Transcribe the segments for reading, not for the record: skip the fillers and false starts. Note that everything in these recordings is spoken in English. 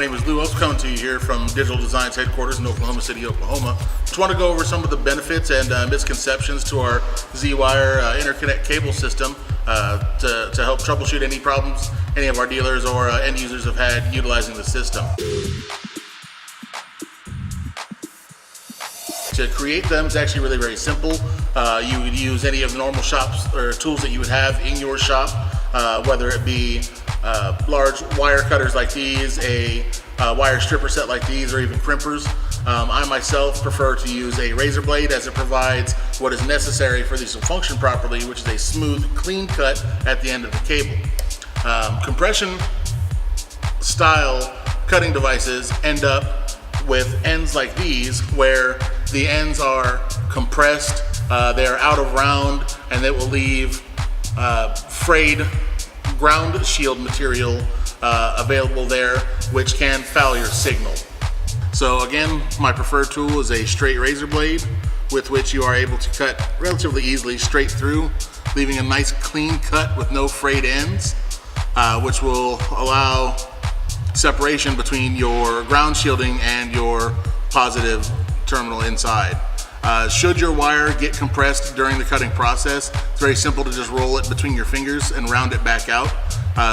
name is Lou. I was coming to you here from Digital Design's headquarters in Oklahoma City, Oklahoma. Just want to go over some of the benefits and misconceptions to our Z-Wire interconnect cable system to help troubleshoot any problems any of our dealers or end users have had utilizing the system. To create them is actually really very simple. You would use any of the normal shops or tools that you would have in your shop, whether it be large wire cutters like these, a wire stripper set like these, or even crimpers. I myself prefer to use a razor blade as it provides what is necessary for these to function properly, which is a smooth, clean cut at the end of the cable. Compression style cutting devices end up with ends like these, where the ends are compressed, they are out of round, and they will leave frayed ground shield material available there, which can foul your signal. So again, my preferred tool is a straight razor blade with which you are able to cut relatively easily straight through, leaving a nice clean cut with no frayed ends, which will allow separation between your ground shielding and your positive terminal inside. Should your wire get compressed during the cutting process, it's very simple to just roll it between your fingers and round it back out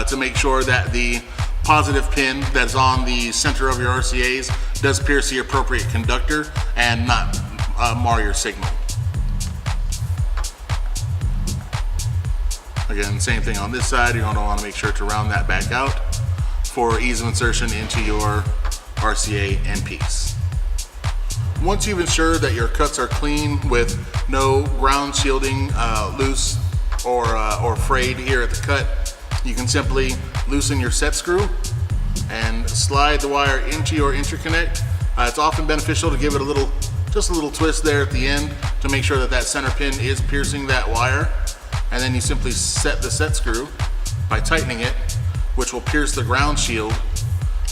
to make sure that the positive pin that's on the center of your RCAs does pierce the appropriate conductor and not mar your signal. Again, same thing on this side. You're going to want to make sure to round that back out for ease of insertion into your RCA end piece. Once you've ensured that your cuts are clean with no ground shielding loose or frayed here at the cut, you can simply loosen your set screw and slide the wire into your interconnect. It's often beneficial to give it just a little twist there at the end to make sure that that center pin is piercing that wire, and then you simply set the set screw by tightening it, which will pierce the ground shield,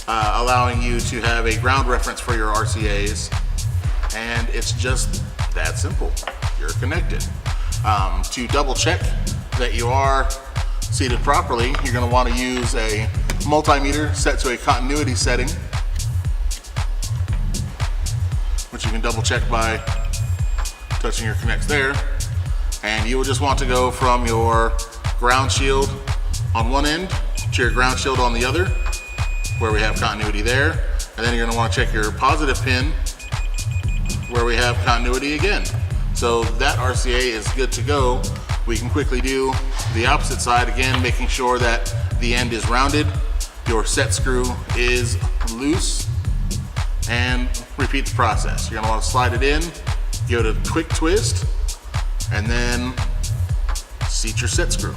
allowing you to have a ground reference for your RCAs. And it's just that simple. You're connected. To double check that you are seated properly, you're going to want to use a multimeter set to a continuity setting, which you can double check by touching your connects there. And you will just want to go from your ground shield on one end to your ground shield on the other, where we have continuity there. And then you're going to want to check your positive pin where we have continuity again. So that RCA is good to go. We can quickly do the opposite side again, making sure that the end is rounded, your set screw is loose, and repeat the process. You're gonna want to slide it in, give it a quick twist, and then seat your set screw.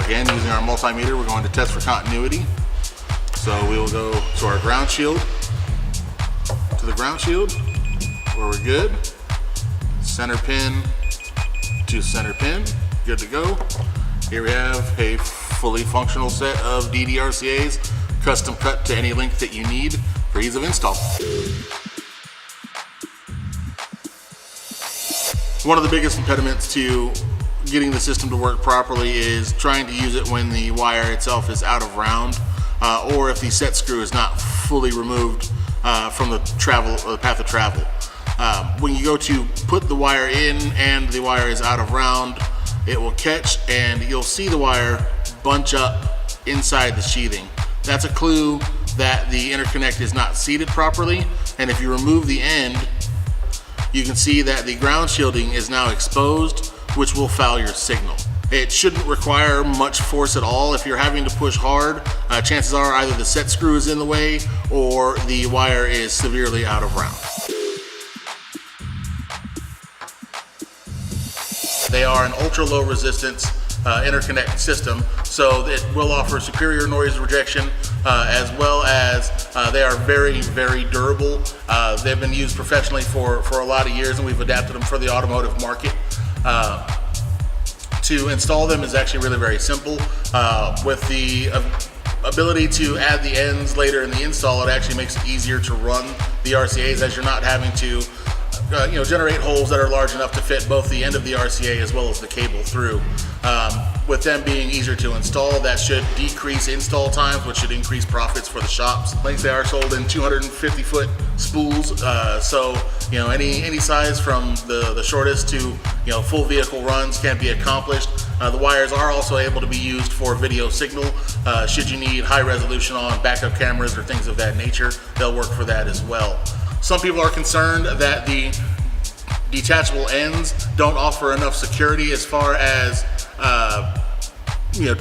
Again, using our multimeter, we're going to test for continuity. So we will go to our ground shield, to the ground shield, where we're good. Center pin to center pin, good to go. Here we have a fully functional set of DD-RCAs, custom cut to any length that you need for ease of install. One of the biggest impediments to getting the system to work properly is trying to use it when the wire itself is out of round, or if the set screw is not fully removed from the path of travel. When you go to put the wire in and the wire is out of round, it will catch and you'll see the wire bunch up inside the sheathing. That's a clue that the interconnect is not seated properly, and if you remove the end, you can see that the ground shielding is now exposed, which will foul your signal. It shouldn't require much force at all. If you're having to push hard, chances are either the set screw is in the way or the wire is severely out of round. They are an ultra low resistance interconnect system, so it will offer superior noise rejection as well as they are very, very durable. They've been used professionally for a lot of years, and we've adapted them for the automotive market. To install them is actually really very simple. With the ability to add the ends later in the install, it actually makes it easier to run the RCAs, as you're not having to generate holes that are large enough to fit both the end of the RCA as well as the cable through. With them being easier to install, that should decrease install times, which should increase profits for the shops. Like they are sold in 250-foot spools, so any size from the shortest to full vehicle runs can be accomplished. The wires are also able to be used for video signal. Should you need high resolution on backup cameras or things of that nature, they'll work for that as well. Some people are concerned that the detachable ends don't offer enough security as far as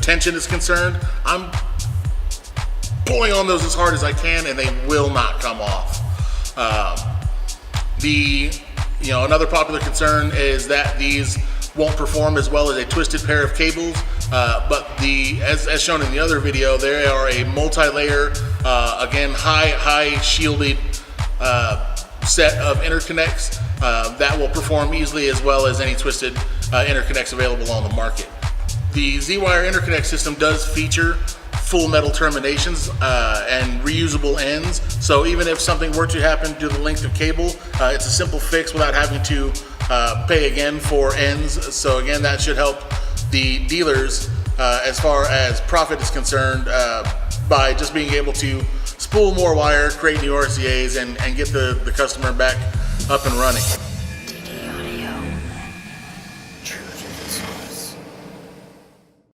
tension is concerned. I'm pulling on those as hard as I can and they will not come off. Another popular concern is that these won't perform as well as a twisted pair of cables, but as shown in the other video, they are a multi-layer, again, high shielded set of interconnects that will perform easily as well as any twisted interconnects available on the market. The Z-Wire interconnect system does feature full metal terminations and reusable ends, so even if something were to happen due to the length of cable, it's a simple fix without having to pay again for ends. So again, that should help the dealers as far as profit is concerned by just being able to spool more wire, create new RCAs, and get the customer back up and running.